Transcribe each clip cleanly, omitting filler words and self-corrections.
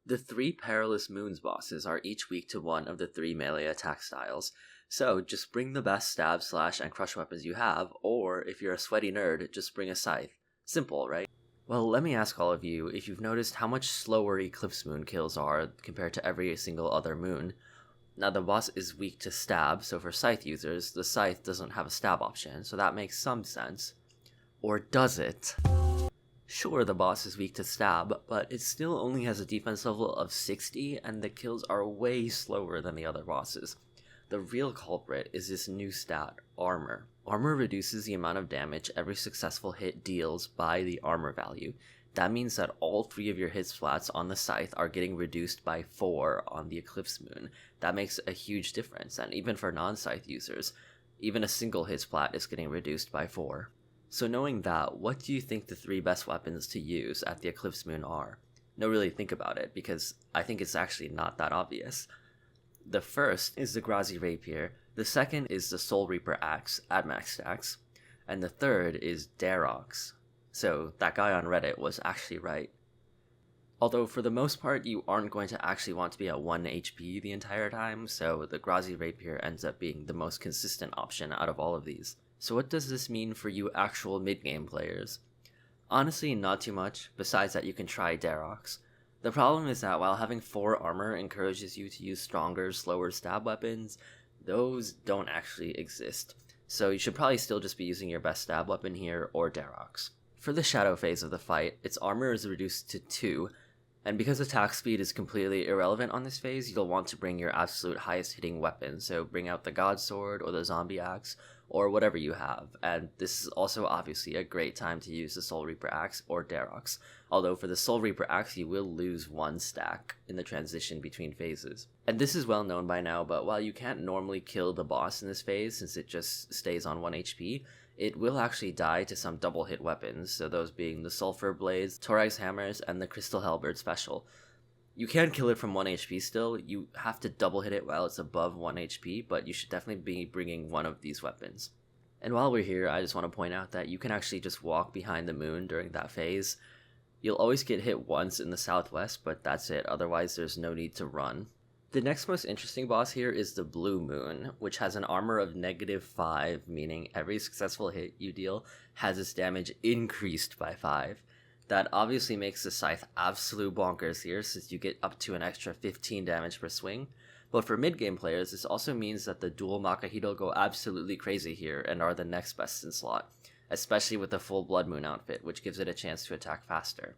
The 3 Perilous Moons bosses are each weak to one of the 3 melee attack styles, so just bring the best stab, slash, and crush weapons you have, or if you're a sweaty nerd, just bring a scythe. Simple, right? Well, let me ask all of you if you've noticed how much slower Eclipse Moon kills are compared to every single other moon. Now, the boss is weak to stab, so for scythe users, the scythe doesn't have a stab option, so that makes some sense. Or does it? Sure, the boss is weak to stab, but it still only has a defense level of 60, and the kills are way slower than the other bosses. The real culprit is this new stat, Armor. Armor reduces the amount of damage every successful hit deals by the armor value. That means that all 3 of your hit splats on the scythe are getting reduced by 4 on the Eclipse Moon. That makes a huge difference, and even for non-scythe users, even a single hit splat is getting reduced by 4. So knowing that, what do you think the 3 best weapons to use at the Eclipse Moon are? No, really think about it, because I think it's actually not that obvious. The first is the Grazi Rapier, the second is the Soul Reaper Axe at max stacks, and the third is Darox. So that guy on Reddit was actually right. Although for the most part you aren't going to actually want to be at 1 HP the entire time, so the Grazi Rapier ends up being the most consistent option out of all of these. So what does this mean for you actual mid-game players? Honestly, not too much, besides that you can try Darox. The problem is that while having 4 armor encourages you to use stronger, slower stab weapons, those don't actually exist. So you should probably still just be using your best stab weapon here, or Darox. For the shadow phase of the fight, its armor is reduced to 2, and because attack speed is completely irrelevant on this phase, you'll want to bring your absolute highest hitting weapon, so bring out the God Sword or the Zombie Axe, or whatever you have, and this is also obviously a great time to use the Soul Reaper Axe or Darox, although for the Soul Reaper Axe you will lose 1 stack in the transition between phases. And this is well known by now, but while you can't normally kill the boss in this phase since it just stays on 1 HP, it will actually die to some double hit weapons, so those being the Sulfur Blades, Torag's Hammers, and the Crystal Halberd special. You can kill it from 1 HP still, you have to double hit it while it's above 1 HP, but you should definitely be bringing one of these weapons. And while we're here, I just want to point out that you can actually just walk behind the moon during that phase. You'll always get hit once in the southwest, but that's it, otherwise there's no need to run. The next most interesting boss here is the Blue Moon, which has an armor of -5, meaning every successful hit you deal has its damage increased by 5. That obviously makes the scythe absolute bonkers here, since you get up to an extra 15 damage per swing, but for mid-game players this also means that the dual Makahito go absolutely crazy here and are the next best in slot, especially with the full Blood Moon outfit, which gives it a chance to attack faster.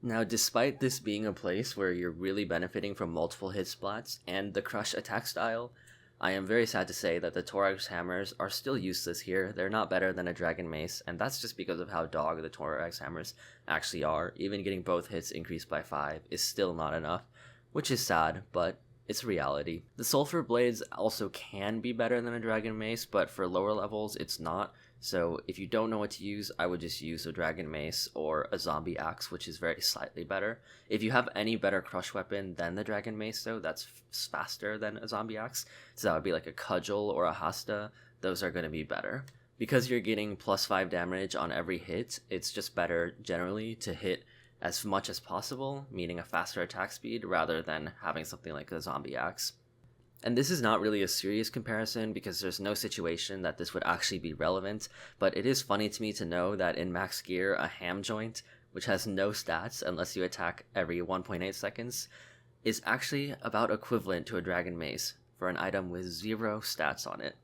Now, despite this being a place where you're really benefiting from multiple hit splats and the crush attack style, I am very sad to say that the Torag's Hammers are still useless here. They're not better than a Dragon Mace, and that's just because of how dog the Torag's Hammers actually are. Even getting both hits increased by 5 is still not enough, which is sad, but it's reality. The Sulfur Blades also can be better than a Dragon Mace, but for lower levels it's not. So if you don't know what to use, I would just use a Dragon Mace or a Zombie Axe, which is very slightly better. If you have any better crush weapon than the Dragon Mace though, that's faster than a Zombie Axe, so that would be like a Cudgel or a Hasta, those are going to be better. Because you're getting +5 damage on every hit, it's just better generally to hit as much as possible, meaning a faster attack speed, rather than having something like a Zombie Axe. And this is not really a serious comparison because there's no situation that this would actually be relevant, but it is funny to me to know that in max gear, a ham joint, which has no stats unless you attack every 1.8 seconds, is actually about equivalent to a Dragon Mace for an item with 0 stats on it.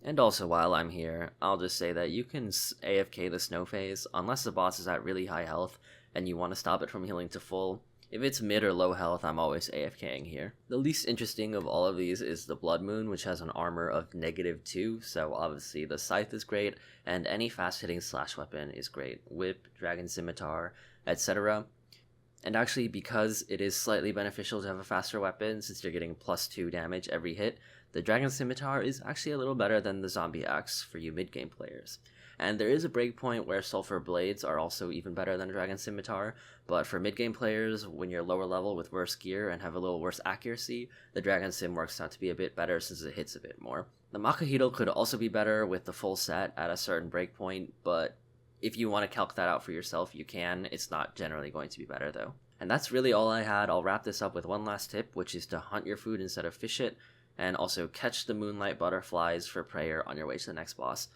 And also while I'm here, I'll just say that you can AFK the snow phase unless the boss is at really high health and you want to stop it from healing to full. If it's mid or low health, I'm always AFKing here. The least interesting of all of these is the Blood Moon, which has an armor of -2, so obviously the Scythe is great, and any fast-hitting slash weapon is great. Whip, Dragon Scimitar, etc. And actually, because it is slightly beneficial to have a faster weapon, since you're getting +2 damage every hit, the Dragon Scimitar is actually a little better than the Zombie Axe for you mid-game players. And there is a breakpoint where Sulfur Blades are also even better than Dragon Scimitar, but for mid-game players, when you're lower level with worse gear and have a little worse accuracy, the Dragon Sim works out to be a bit better since it hits a bit more. The Makahito could also be better with the full set at a certain breakpoint, but if you want to calc that out for yourself, you can. It's not generally going to be better though. And that's really all I had. I'll wrap this up with one last tip, which is to hunt your food instead of fish it, and also catch the moonlight butterflies for prayer on your way to the next boss.